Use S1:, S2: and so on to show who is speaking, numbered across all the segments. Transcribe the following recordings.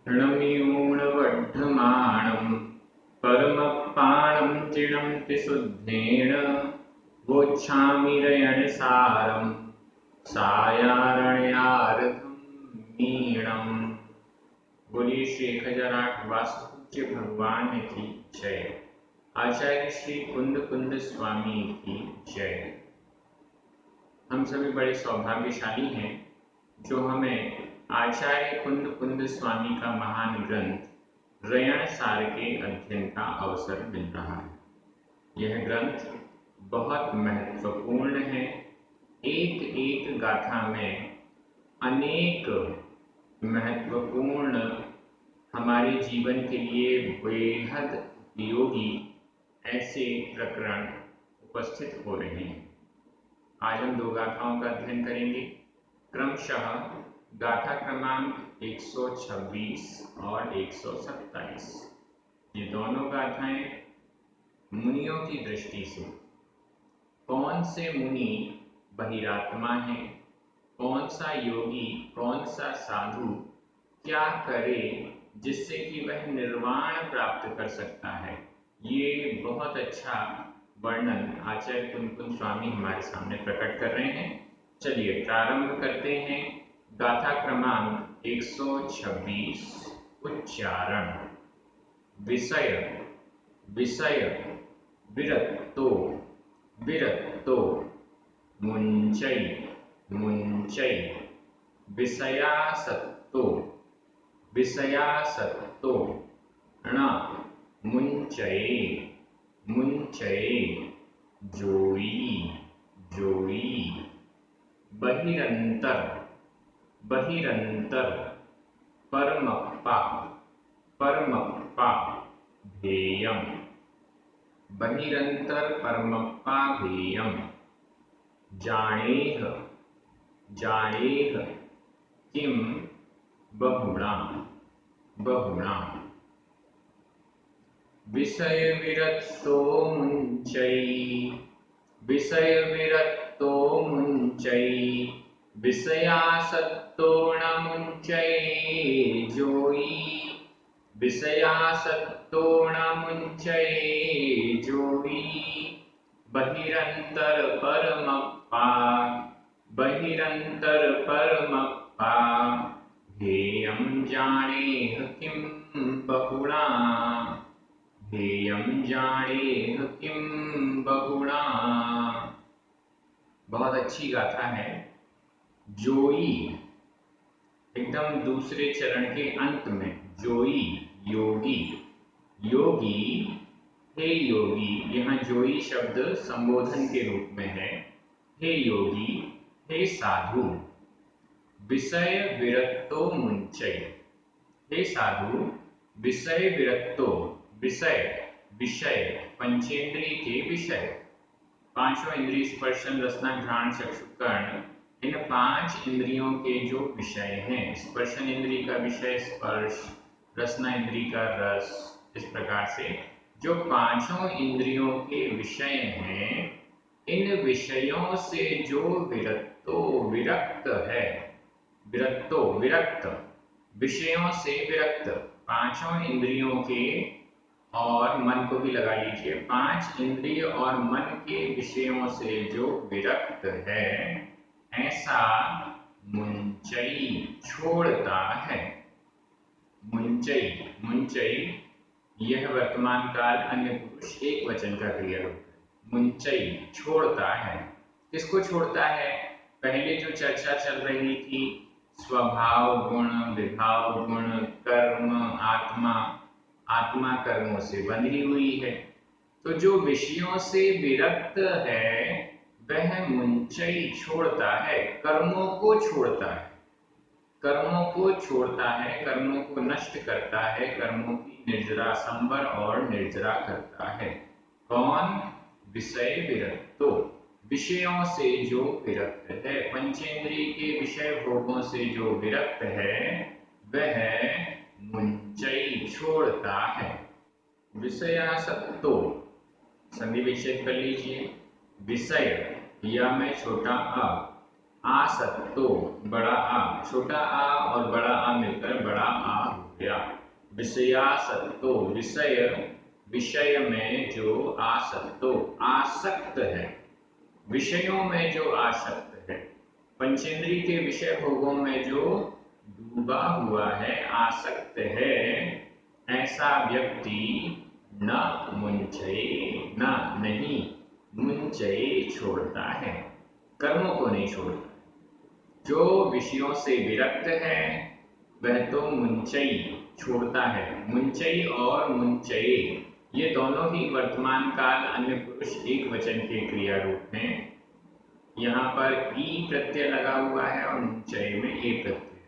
S1: णमीयूणवढ्ढमाणं परमपाणं चिणन्ति शुद्धेन वोच्छामि रयणसारं सायारण्यार्धं मीणम्। बोलिए श्री 1008 वास्तुपूज्य भगवान की जय। आचार्य श्री कुंद कुंद स्वामी की जय। हम सभी बड़े सौभाग्यशाली हैं जो हमें आचार्य कुंद कुंद स्वामी का महान ग्रंथ रयण सार के अध्ययन का अवसर मिल रहा है। यह ग्रंथ बहुत महत्वपूर्ण है। एक एक गाथा में अनेक महत्वपूर्ण हमारे जीवन के लिए बेहद उपयोगी ऐसे प्रकरण उपस्थित हो रहे हैं। आज हम दो गाथाओं का अध्ययन करेंगे, क्रमशः गाथा क्रमांक 126 और 127। ये दोनों गाथाएं मुनियों की दृष्टि से, कौन से मुनि बहिरात्मा है, कौन सा योगी, कौन सा साधु क्या करे जिससे कि वह निर्वाण प्राप्त कर सकता है, ये बहुत अच्छा वर्णन आचार्य कुंद कुंद स्वामी हमारे सामने प्रकट कर रहे हैं। चलिए प्रारंभ करते हैं। गाथा क्रमांक 126। उच्चारण। विषय विषय विरक्तो विरक्तो मुञ्चै मुञ्चै विषयासक्तो विषयासक्तो ण मुञ्चये मुञ्चये जोई जोई बहिरंतर बहिरंतर परमप्पा परमप्पा भेयम बहिरंतर परमप्पा भेयम जानेह जानेह किम बहुणा बहुणा विषय विरक्तो मुञ्चै विषय विरक्तो मुञ्चै विषयासक्तो न मुञ्चै जोई विषयासक्तो न मुञ्चै जोई बहिरंतर परमप्पा बहिरंतर परमप्पा भेयं जानेह किं बहुणा भेयं जानेह किं बहुणा। बहुत अच्छी गाथा है। जोई एकदम दूसरे चरण के अंत में, जोई योगी योगी हे योगी, यहाँ जोई शब्द संबोधन के रूप में है। हे योगी, हे साधु। विषय विरक्तो मुञ्चै, हे साधु विषय विरक्तो, विषय विषय पंचेंद्रिय के विषय, पांचों इंद्रिय स्पर्शन रसना घ्राण चक्षु कर्ण, इन 5 इंद्रियों के जो विषय हैं, स्पर्शन इंद्रिय का विषय स्पर्श, रसना इंद्रिय का रस, इस प्रकार से जो पांचों इंद्रियों के विषय हैं, इन विषयों से जो विरक्तो विरक्त है, विरक्तो विरक्त विषयों से विरक्त, पांचों इंद्रियों के और मन को भी लगा लीजिए, 5 इंद्रिय और मन के विषयों से जो विरक्त है, ऐसा मुञ्चई छोड़ता है। मुञ्चई मुञ्चई यह वर्तमान काल अन्य पुरुष एक वचन का क्रिया रूप है। मुञ्चई छोड़ता है। किसको छोड़ता है? पहले जो चर्चा चल रही थी, स्वभाव गुण, विभाव गुण, कर्म, आत्मा, आत्मा कर्मों से बंधी हुई है। तो जो विषयों से विरक्त है वह मुञ्चई छोड़ता है, कर्मों को छोड़ता है, कर्मों को छोड़ता है, कर्मों को नष्ट करता है, कर्मों की निर्जरा संवर और निर्जरा करता है। कौन? विषय विरक्तो, विषयों से जो विरक्त है, पंचेंद्रिय के विषय भोगों से जो विरक्त है वह मुञ्चई छोड़ता है। विषयासक्तो संधि विच्छेद कर लीजिए। विषय या में छोटा आ, आसक्तो बड़ा आ, छोटा आ और बड़ा आ मिलकर बड़ा आ गया। विषयासक्तो, विषय में जो आसक्त है, विषयों में जो आसक्त है, पंचेंद्रिय के विषय भोगों में जो डूबा हुआ है, आसक्त है, ऐसा व्यक्ति न मुंचये, नहीं मुंचये छोड़ता है, कर्मों को नहीं छोड़ता। जो विषयों से विरक्त है वह तो मुंचयी छोड़ता है। मुंचयी और मुंचये ये दोनों ही वर्तमान काल अन्य पुरुष एक वचन के क्रिया रूप हैं। यहाँ पर ई प्रत्यय लगा हुआ है और मुंचये में ए प्रत्यय।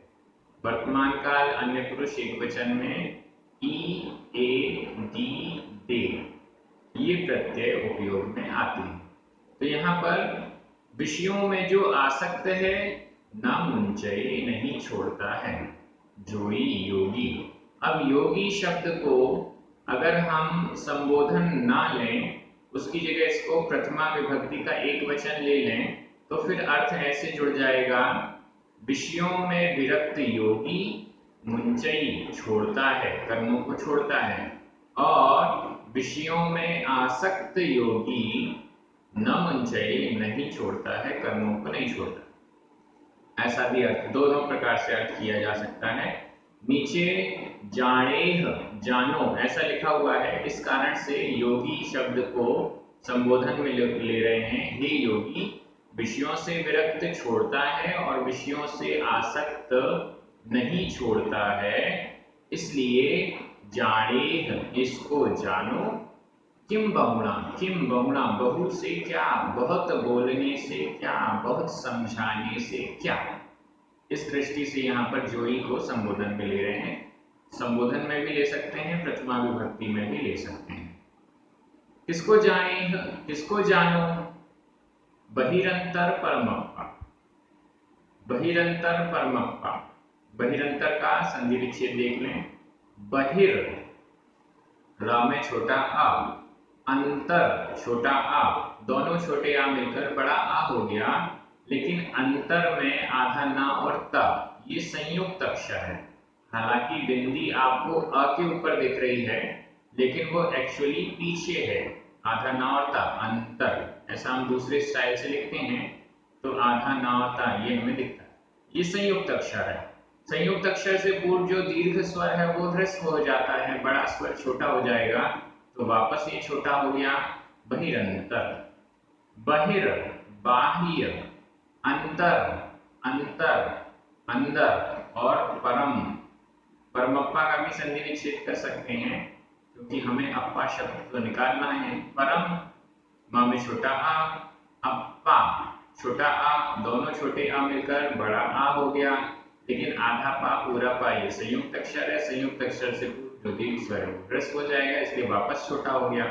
S1: वर्तमान काल अन्य पुरुष एक वचन में ई, ए, दी, दे ये प्रत्यय उपयोग में आते हैं। तो यहाँ पर विषयों में जो आसक्त है न मुंचये, नहीं छोड़ता है, जोई योगी। अब योगी शब्द को अगर हम संबोधन ना लें, उसकी जगह इसको प्रथमा विभक्ति का एक वचन ले लें, तो फिर अर्थ ऐसे जुड़ जाएगा, विषयों में विरक्त योगी मुंचयी छोड़ता है, कर्मों को छोड़ता है, और विषयों में आसक्त योगी न मुंचयी नहीं छोड़ता है, कर्मों को नहीं छोड़ता। ऐसा भी अर्थ, दोनों प्रकार से अर्थ किया जा सकता है। नीचे जानेह, जानो ऐसा लिखा हुआ है, इस कारण से योगी शब्द को संबोधन में ले रहे हैं। हे योगी, विषयों से विरक्त छोड़ता है और विषयों से आसक्त नहीं छोड़ता है, इसलिए जानेह, इसको जानो। किम बहुणा, बहु से क्या, बहुत बोलने से क्या, बहुत समझाने से क्या। इस दृष्टि से यहाँ पर जोई को संबोधन में ले रहे हैं। संबोधन में भी ले सकते हैं, प्रथमा विभक्ति में भी ले सकते हैं। किसको जाने, किसको जानो, बहिरंतर परमप्पा, बहिरंतर परमप्पा। बहिरंतर का संधि विच्छेद देख लें। बहिर रा में छोटा आ, अंतर छोटा आ, दोनों छोटे आ मिलकर बड़ा आ हो गया, लेकिन अंतर में आधा ना और ता ये संयुक्त अक्षर है। हालांकि बिंदी आपको अ के ऊपर दिख रही है, लेकिन वो एक्चुअली पीछे है। आधा ना और ता, अंतर, ऐसा हम दूसरे स्टाइल से लिखते हैं तो आधा ना और ता ये हमें दिखता है। ये संयुक्त अक्षर है। संयुक्त अक्षर से पूर्व जो दीर्घ स्वर है वो ह्रस्व हो जाता है, बड़ा स्वर छोटा हो जाएगा, तो वापस ये छोटा हो गया। बहिरंतर, बहिर बाह्य, अंतर अंतर अंदर, और परम, परमप्पा का भी संधि विच्छेद कर सकते हैं, क्योंकि हमें अप्पा शब्द तो निकालना है। परम माँ में छोटा आ, अप्पा छोटा आ, दोनों छोटे आ मिलकर बड़ा आ हो गया, लेकिन आधा पा पूरा पा ये संयुक्त अक्षर है। संयुक्त अक्षर से जो दीर्घ स्वर है वो ह्रस्व हो जाएगा, इसलिए वापस छोटा हो गया।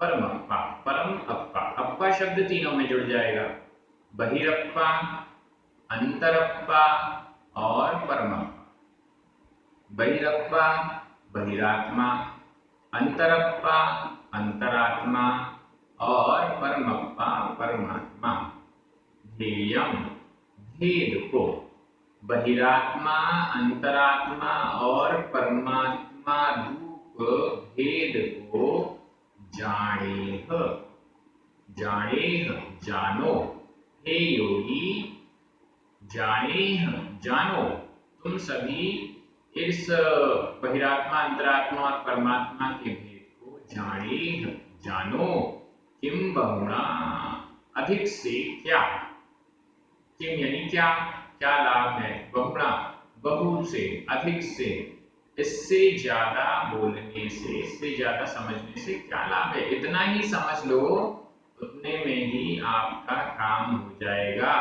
S1: परमप्पा, परम अप्पा, अप्पा शब्द तीनों में जुड़ जाएगा, बहिरप्पा, अंतरप्पा और परमप्पा। बहिरप्पा बहिरात्मा, अंतरप्पा अंतरात्मा और परमप्पा परमात्मा। ध्येयम, भेद को, बहिरात्मा, अंतरात्मा और परमात्मा रूप भेद को जानेह, जानेह जानो। हे योगी, जानेह जानो, तुम सभी इस बहिरात्मा, अंतरात्मा और परमात्मा के भेद को जानेह जानो। किम बहुणा, अधिक से क्या, किम यानी क्या, क्या लाभ है, बहुणा बहु से, अधिक से, इससे ज्यादा बोलने से, इससे ज्यादा समझने से क्या लाभ है। इतना ही समझ लो, उतने में ही आपका काम हो जाएगा।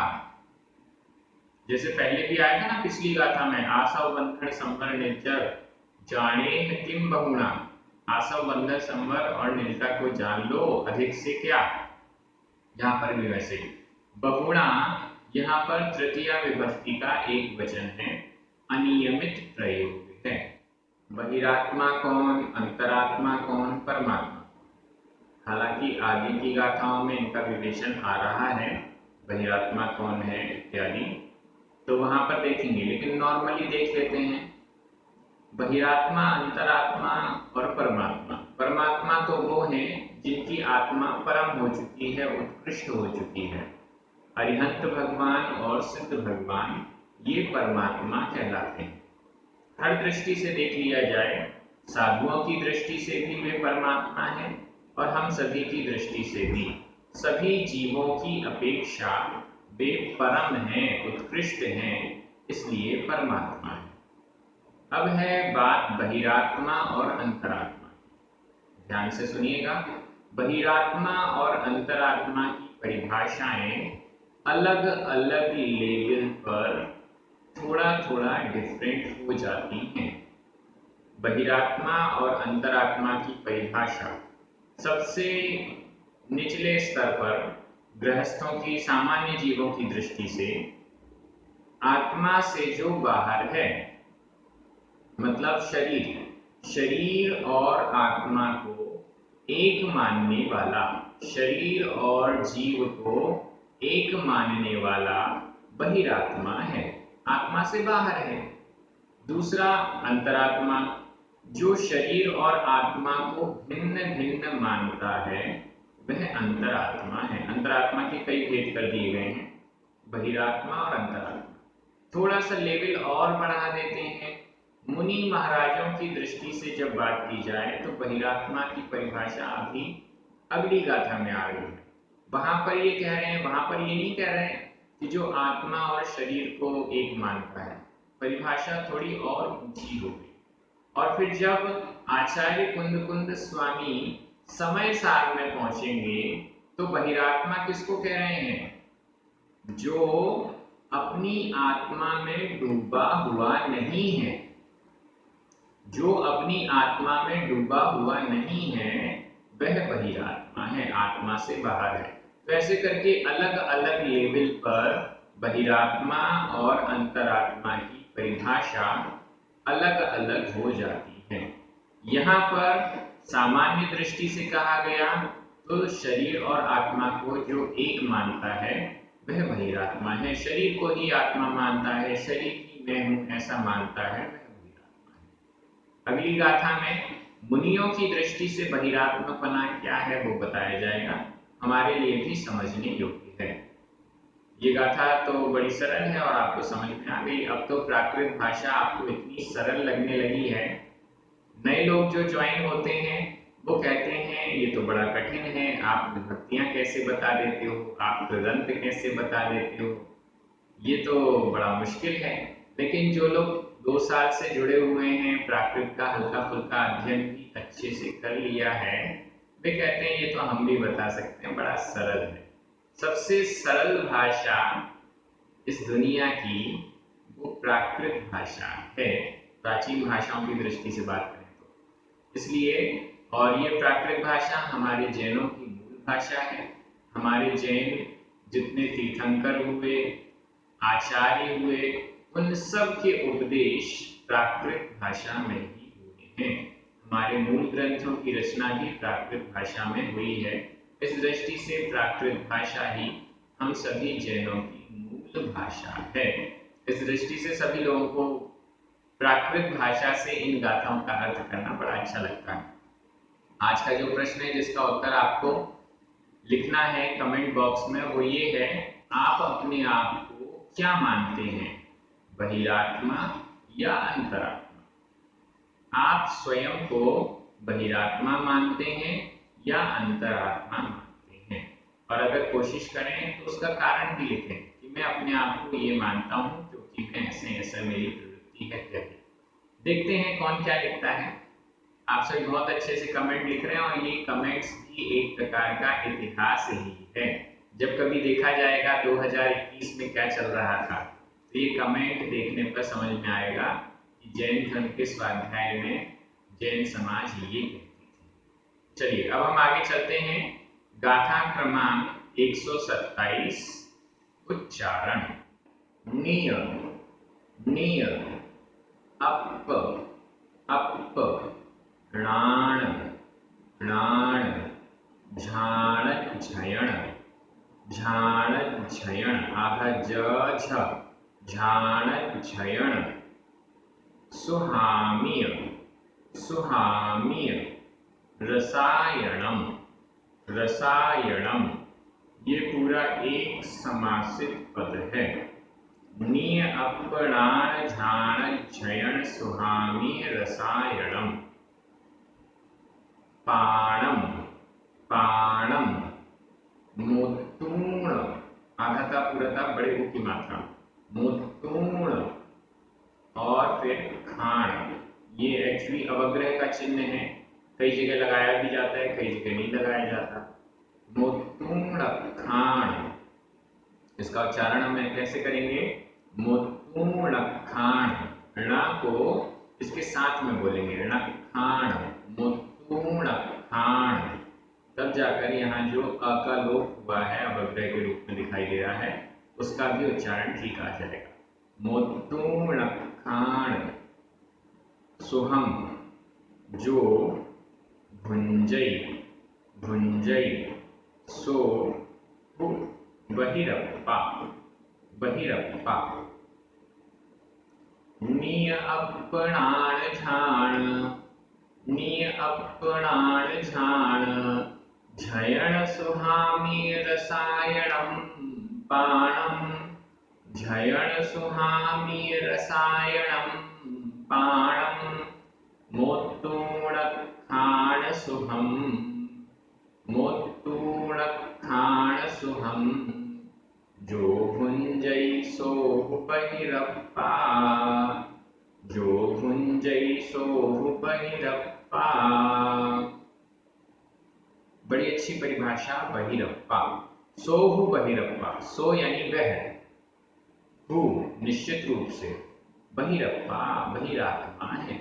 S1: जैसे पहले भी आया था ना पिछली गाथा में, आसव बंधन संवर निर्जर जानेह किम बहुणा, आसव बंधन संवर और निर्जरता को जान लो, अधिक से क्या। यहाँ पर भी वैसे ही बहुणा, यहाँ पर तृतीया विभक्ति का एक वचन है, अनियमित प्रयोग है। बहिरात्मा कौन, अंतरात्मा कौन, परमात्मा। हालांकि आगे की गाथाओं में इनका विवेचन आ रहा है, बहिरात्मा कौन है इत्यादि, तो वहां पर देखेंगे, लेकिन नॉर्मली देख लेते हैं। बहिरात्मा, अंतरात्मा और परमात्मा। परमात्मा तो वो हैं जिनकी आत्मा परम हो चुकी है, उत्कृष्ट हो चुकी है। अरिहंत भगवान और सिद्ध भगवान ये परमात्मा कहलाते हैं। हर दृष्टि से देख लिया जाए, साधुओं की दृष्टि से भी वे परमात्मा हैं और हम सभी की दृष्टि से भी। सभी जीवों की अपेक्षा वे परम हैं, उत्कृष्ट हैं, इसलिए परमात्मा है। अब है बात बहिरात्मा और अंतरात्मा की। ध्यान से सुनिएगा। बहिरात्मा और अंतरात्मा की परिभाषाएं अलग अलग लेवल पर थोड़ा थोड़ा डिफरेंट हो जाती हैं। बहिरात्मा और अंतरात्मा की परिभाषा सबसे निचले स्तर पर गृहस्थों की, सामान्य जीवों की दृष्टि से आत्मा से जो बाहर है, मतलब शरीर और आत्मा को एक मानने वाला, शरीर और जीव को एक मानने वाला बहिरात्मा है, आत्मा से बाहर है। दूसरा अंतरात्मा, जो शरीर और आत्मा को भिन्न भिन्न मानता है, वह अंतरात्मा है। अंतरात्मा के कई भेद कर दिए गए हैं, बहिरात्मा और अंतरात्मा। थोड़ा सा लेवल और बढ़ा देते हैं। मुनि महाराजों की दृष्टि से जब बात की जाए तो बहिरात्मा की परिभाषा अभी अगली गाथा में आ रही है। वहां पर ये कह रहे हैं, वहां पर ये नहीं कह रहे हैं कि जो आत्मा और शरीर को एक मानता है। परिभाषा थोड़ी और ऊंची हो गई। और फिर जब आचार्य कुंद स्वामी समय सार में पहुंचेंगे तो बहिरात्मा किसको कह रहे हैं? जो अपनी आत्मा में डूबा हुआ नहीं है, जो अपनी आत्मा में डूबा हुआ नहीं है, वह बहिरात्मा है, आत्मा से बाहर है। तो ऐसे करके अलग अलग लेवल पर बहिरात्मा और अंतरात्मा की परिभाषा अलग अलग हो जाती है। यहाँ पर सामान्य दृष्टि से कहा गया तो शरीर और आत्मा को जो एक मानता है वह बहिरात्मा है। शरीर को ही आत्मा मानता है, शरीर ही मैं हूं ऐसा मानता है, वह बहिरात्मा है। अगली गाथा में मुनियों की दृष्टि से बहिरात्मापना क्या है वो बताया जाएगा, हमारे लिए भी समझने योग्य है। ये गाथा तो बड़ी सरल है और आपको समझ में आ गई। अब तो प्राकृत भाषा आपको इतनी सरल लगने लगी है, नए लोग जो ज्वाइन होते हैं वो कहते हैं ये तो बड़ा कठिन है, आप विभक्तियां कैसे बता देते हो, आप कृदंत कैसे बता देते हो, ये तो बड़ा मुश्किल है। लेकिन जो लोग 2 साल से जुड़े हुए हैं, प्राकृत का हल्का फुल्का अध्ययन भी अच्छे से कर लिया है, वे कहते हैं ये तो हम भी बता सकते हैं, बड़ा सरल है। सबसे सरल भाषा इस दुनिया की वो प्राकृत भाषा है, प्राचीन भाषाओं की दृष्टि से बात करें तो। इसलिए, और ये प्राकृत भाषा हमारे जैनों की मूल भाषा है। हमारे जैन जितने तीर्थंकर हुए, आचार्य हुए, उन सब के उपदेश प्राकृत भाषा में ही हुए हैं। हमारे मूल ग्रंथों की रचना भी प्राकृत भाषा में हुई है। इस दृष्टि से प्राकृत भाषा ही हम सभी जैनों की मूल भाषा है। इस दृष्टि से सभी लोगों को प्राकृत भाषा से इन गाथाओं का अर्थ करना बड़ा अच्छा लगता है। आज का जो प्रश्न है जिसका उत्तर आपको लिखना है कमेंट बॉक्स में, वो ये है, आप अपने आप को क्या मानते हैं, बहिरात्मा या अंतरात्मा? आप स्वयं को बहिरात्मा मानते हैं या अंतरात्मा मानते हैं? और अगर कोशिश करें तो उसका कारण भी लिखें कि मैं अपने आप को ये मानता हूं क्योंकि मैं ऐसा मेरी प्रवृत्ति है। देखते हैं कौन क्या लिखता है। आप सभी बहुत अच्छे से कमेंट लिख रहे हैं और ये कमेंट्स भी एक प्रकार का इतिहास ही है। जब कभी देखा जाएगा 2021 में क्या चल रहा था तो ये कमेंट देखने पर समझ में आएगा कि जैन धर्म के स्वाध्याय में जैन समाज ये कहती थी। चलिए अब हम आगे चलते हैं। गाथा क्रमांक 127 उच्चारण। निय निय अप अप णाण णाण झाण झयण झाण झयण आधा ज झ झाण झयण सुहाम्य, सुहाम्य, रसायनम, रसायनम, ये पूरा एक समासित पद है। नी अपणान झाण झयण सुहाम्य रसायनम। पाणम, पाणम, मुतूण, आधा था पूरा था बड़े ऊ की मात्रा, मुतूण, और फिर खाण, ये एक्चुअली अवग्रह का चिन्ह है, कई जगह लगाया भी जाता है, कई जगह नहीं लगाया जाता। मुतूण खाण, इसका उच्चारण हम कैसे करेंगे? मुतूण खाण, ण को इसके साथ में बोलेंगे, ण खाण, मुतूण खाण, तब जाकर यहाँ जो अ का लोप हुआ है अवग्रह के रूप में दिखाई दे रहा है, उसका भी उच्चारण ठीक आ जाएगा। मुतूण खाण, सुहम, जो भुंजई, भुंजई, सो बहिरप्पा, बहिरप्पा, निय अपणान झाण, निय अपणान झाण, झयण सुहाम्य रसायनम पाणम, झयण सुहाम्य रसायनम पाणम, मुतूण खाण सुहम, मुतूण खाण सुहम, जो भुंजई सोहु बहिरप्पा, जो भुंजई सोहु बहिरप्पा। बड़ी अच्छी परिभाषा बहिरप्पा। सोहु बहिरप्पा, सो यानी वह, हु निश्चित रूप से, बहिरप्पा बहिरात्मा है,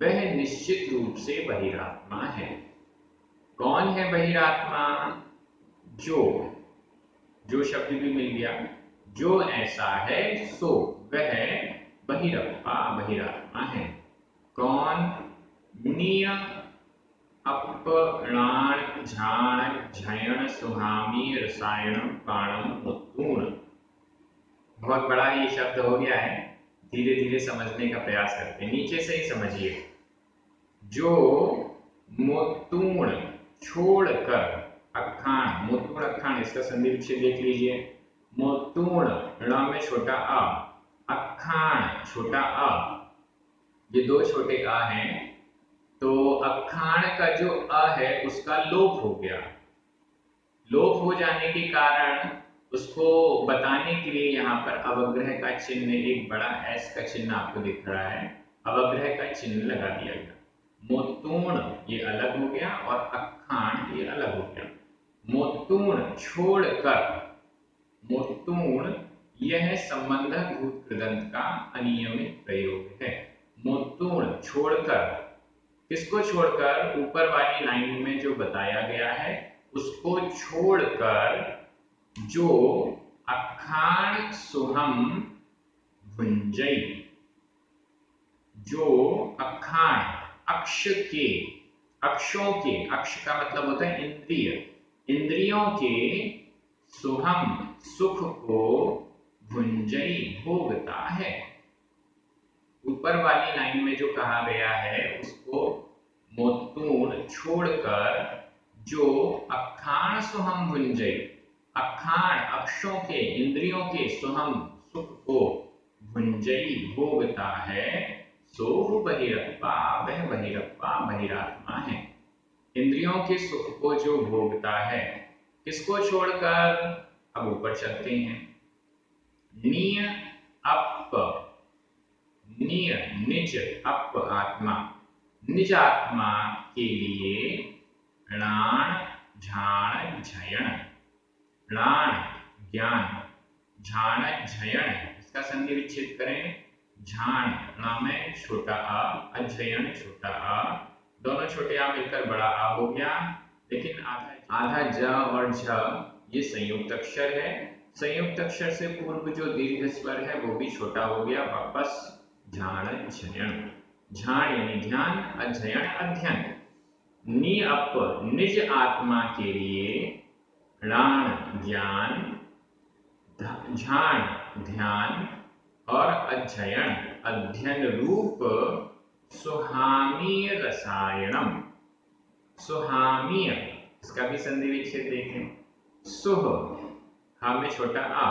S1: वह निश्चित रूप से बहिरात्मा है। कौन है बहिरात्मा? जो, जो शब्द भी मिल गया, जो ऐसा है सो वह बहिरप्पा बहिरात्मा है। कौन? निय अपणान झाण झयण सुहाम्य रसायनम पाणम मुतूण। बहुत बड़ा ये शब्द हो गया है, धीरे धीरे समझने का प्रयास करते हैं, नीचे से ही समझिए। जो मुतूण छोड़कर, अखाण, मुतूण अखाण, इसका संधि विच्छेद देख लीजिए। मुतूण ण में छोटा अ, अखाण छोटा अ, ये दो छोटे अ हैं, तो अखाण का जो अ है उसका लोप हो गया। लोप हो जाने के कारण उसको बताने के लिए यहाँ पर अवग्रह का चिन्ह, एक बड़ा एस का चिन्ह आपको दिख रहा है, अवग्रह का चिन्ह लगा दिया गया। मुतूण ये अलग हो गया और अखाण ये अलग हो गया। मुतूण छोड़कर, मुतूण यह संबंधक भूत कृदंत का अनियमित प्रयोग है। मुतूण छोड़कर, किसको छोड़कर? ऊपर वाली लाइन में जो बताया गया है उसको छोड़कर, जो अखाण सुहम भुंजई, जो अखाण अक्ष के, अक्षों के, अक्ष का मतलब होता है इंद्रिय, इंद्रियों के सुहम सुख को भुंजई भोगता है। ऊपर वाली लाइन में जो कहा गया है उसको मुतूण छोड़कर, जो अखाण सुहम भुंजई, अखाण अक्षों के, इंद्रियों के सुहम सुख को भुंजई भोगता है, सो बहिरप्पा, वह बहिरप्पा बहिरात्मा है। इंद्रियों के सुख को जो भोगता है, किसको छोड़कर? अब ऊपर चलते हैं। निय अप, निय निज, अप आत्मा, निज आत्मा के लिए णाण झाण झयण, णाण ज्ञान, झाण झयण, इसका संधि विच्छेद करें। झाण ण में छोटा अ, अझयण छोटा अ, दोनों छोटे आ मिलकर बड़ा आ हो गया, लेकिन आधा ज और झ ये संयुक्त अक्षर है, संयुक्त अक्षर से पूर्व जो दीर्घ स्वर है वो भी छोटा हो गया, वापस झाण झयण। झाण यानी ध्यान, अध्ययन अध्ययन। नि अप निज आत्मा के लिए, णाण ज्ञान, झाण ध्यान और अध्ययन अध्ययन रूप सुहामीय रसायनम। सुहामीय, इसका भी संधि विच्छेद देखें। सुह, हा में छोटा आ,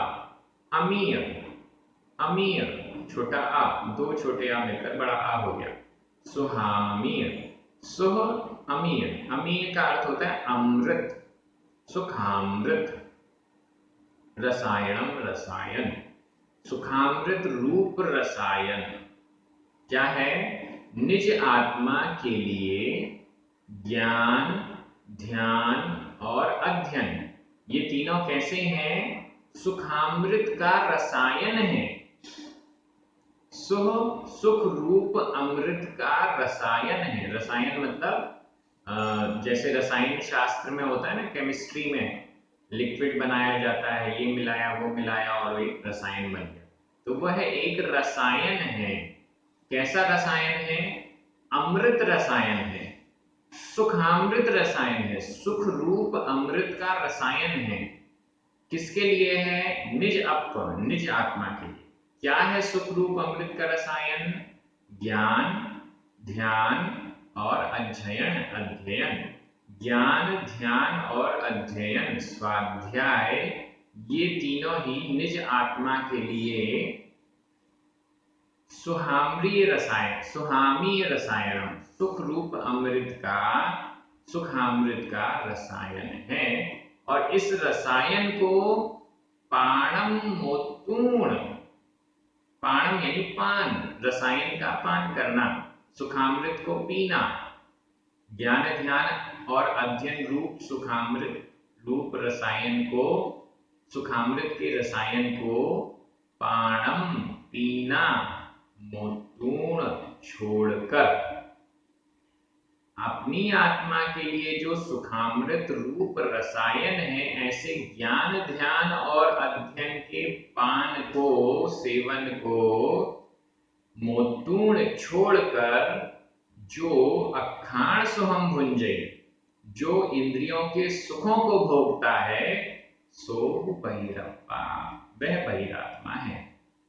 S1: अमीय, अमीय छोटा आ, दो छोटे आ मिलकर बड़ा आ हो गया, सुहामीय। सुह अमीय, अमीय का अर्थ होता है अमृत, सुखामृत। रसायनम रसायन, सुखामृत रूप रसायन क्या है? निज आत्मा के लिए ज्ञान, ध्यान और अध्ययन, ये तीनों कैसे हैं? सुखामृत का रसायन है। सुख, सुख रूप अमृत का रसायन है। रसायन मतलब जैसे रसायन शास्त्र में होता है ना, केमिस्ट्री में लिक्विड बनाया जाता है, ये मिलाया वो मिलाया और एक रसायन बन गया, तो वह एक रसायन है। कैसा रसायन है? अमृत रसायन है, सुखामृत रसायन है, सुख रूप अमृत का रसायन है। किसके लिए है? निज आत्मा के लिए। क्या है सुख रूप अमृत का रसायन? ज्ञान, ध्यान और अध्ययन। ज्ञान, ध्यान और अध्ययन, स्वाध्याय, ये तीनों ही निज आत्मा के लिए सुहामीय रसायन, सुख रूप अमृत का, सुखामृत का रसायन है। और इस रसायन को पाणम मोतूर्ण, पाणम यानी पान, रसायन का पान करना, सुखामृत को पीना, ज्ञान ध्यान और अध्ययन रूप सुखामृत रूप रसायन को, सुखामृत के रसायन को पाणम पीना, मोतूर्ण छोड़कर, अपनी आत्मा के लिए जो सुखामृत रूप रसायन है, ऐसे ज्ञान ध्यान और अध्ययन के पान को, सेवन को मोतूर्ण छोड़कर, जो अखाण सुहम भुंजे, जो इंद्रियों के सुखों को भोगता है, सो बहिरप्पा, वह बहिरात्मा है।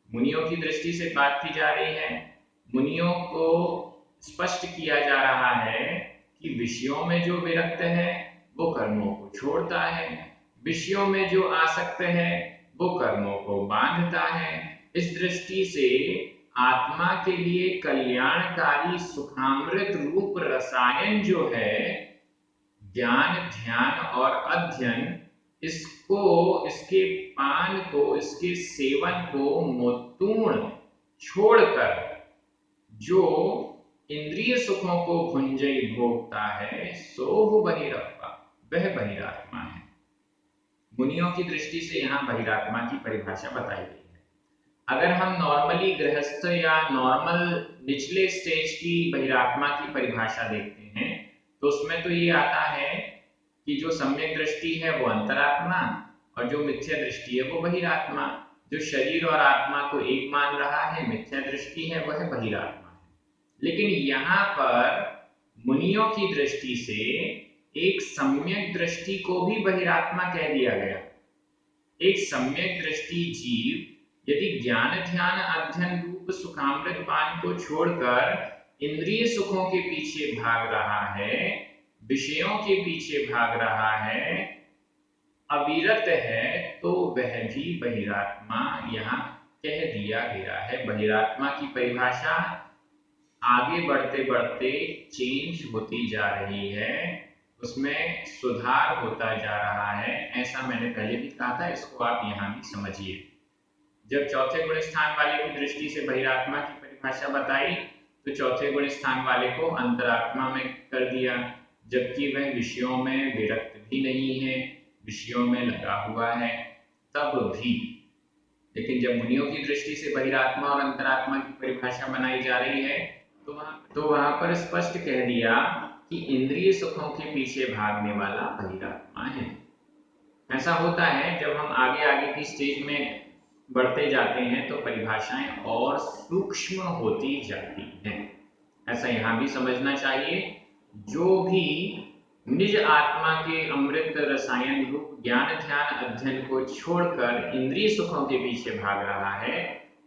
S1: मुनियों की दृष्टि से बात की जा रही है। मुनियों को स्पष्ट किया जा रहा है कि विषयों में जो विरक्त है वो कर्मों को छोड़ता है, विषयों में जो आसक्त है वो कर्मों को बांधता है। इस दृष्टि से आत्मा के लिए कल्याणकारी सुखामृत रूप रसायन जो है, ज्ञान ध्यान और अध्ययन, इसको, इसके पान को, इसके सेवन को मोतूर्ण छोड़कर जो इंद्रिय सुखों को भुंजई भोगता है, सो बहिरप्पा, वह बहिरात्मा है। मुनियों की दृष्टि से यहाँ बहिरात्मा की परिभाषा बताई गई है। अगर हम नॉर्मली गृहस्थ या नॉर्मल निचले स्टेज की बहिरात्मा की परिभाषा देखते हैं, तो उसमें तो ये आता है कि जो सम्यक दृष्टि है वो अंतरात्मा और जो मिथ्या दृष्टि है वो बहिरात्मा। जो शरीर और आत्मा को एक मान रहा है, मिथ्या दृष्टि है, वह बहिरात्मा है। लेकिन यहाँ पर मुनियों की दृष्टि से एक सम्यक दृष्टि को भी बहिरात्मा कह दिया गया। एक सम्यक दृष्टि जीव यदि ज्ञान ध्यान अध्ययन रूप सुखामृत पान को छोड़कर इंद्रिय सुखों के पीछे भाग रहा है, विषयों के पीछे भाग रहा है, अविरत है, तो वह भी बहिरात्मा यहाँ कह दिया गया है। बहिरात्मा की परिभाषा आगे बढ़ते बढ़ते चेंज होती जा रही है, उसमें सुधार होता जा रहा है। ऐसा मैंने पहले भी कहा था, इसको आप यहाँ भी समझिए। जब चौथे गुण स्थान वाले की दृष्टि से बहिरात्मा की परिभाषा बताई, तो चौथे गुण स्थान वाले को अंतरात्मा में कर दिया, जबकि वह विषयों में विरक्त भी नहीं है, विषयों में लगा हुआ है तब भी। लेकिन जब मुनियों की दृष्टि से बहिरात्मा और अंतरात्मा की परिभाषा बनाई जा रही है, तो वहां पर स्पष्ट कह दिया कि इंद्रिय सुखों के पीछे भागने वाला बहिरात्मा है। ऐसा होता है जब हम आगे आगे की स्टेज में बढ़ते जाते हैं तो परिभाषाएं और सूक्ष्म होती जाती हैं। ऐसा यहाँ भी समझना चाहिए। जो भी निज आत्मा के अमृत रसायन रूप ज्ञान ध्यान अध्ययन को छोड़कर इंद्रिय सुखों के पीछे भाग रहा है,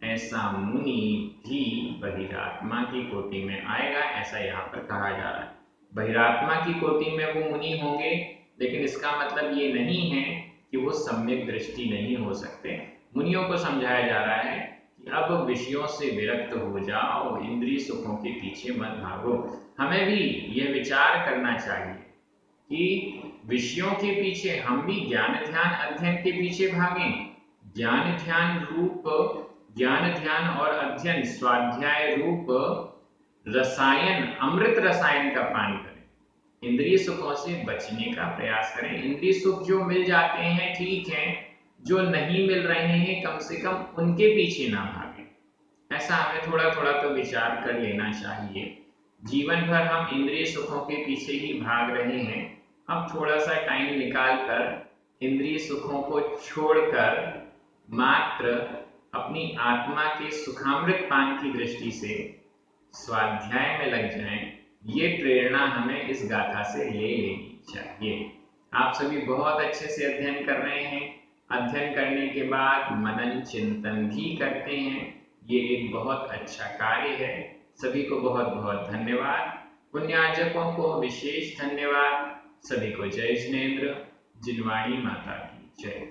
S1: ऐसा मुनि भी बहिरात्मा की कोटि में आएगा, ऐसा यहाँ पर कहा जा रहा है। बहिरात्मा की कोटि में वो मुनि होंगे, लेकिन इसका मतलब ये नहीं है कि वो सम्यक दृष्टि नहीं हो सकते। मुनियों को समझाया जा रहा है कि अब विषयों से विरक्त हो जाओ, इंद्रिय सुखों के पीछे मत भागो। हमें भी यह विचार करना चाहिए कि विषयों के पीछे हम भी ज्ञान ध्यान अध्ययन के पीछे भागें। ज्ञान ध्यान और अध्ययन स्वाध्याय रूप रसायन, अमृत रसायन का पान करें। इंद्रिय सुखों से बचने का प्रयास करें। इंद्रिय सुख जो मिल जाते हैं ठीक है, जो नहीं मिल रहे हैं कम से कम उनके पीछे ना भागें। ऐसा हमें थोड़ा थोड़ा तो विचार कर लेना चाहिए। जीवन भर हम इंद्रिय सुखों के पीछे ही भाग रहे हैं, अब थोड़ा सा टाइम निकाल कर इंद्रिय सुखों को छोड़कर मात्र अपनी आत्मा के सुखामृत पान की दृष्टि से स्वाध्याय में लग जाएं। ये प्रेरणा हमें इस गाथा से ले लेनी चाहिए। आप सभी बहुत अच्छे से अध्ययन कर रहे हैं। अध्ययन करने के बाद मनन चिंतन भी करते हैं, ये एक बहुत अच्छा कार्य है। सभी को बहुत बहुत धन्यवाद। पुण्यार्जकों को विशेष धन्यवाद। सभी को जय जिनेंद्र। जिनवाणी माता की जय।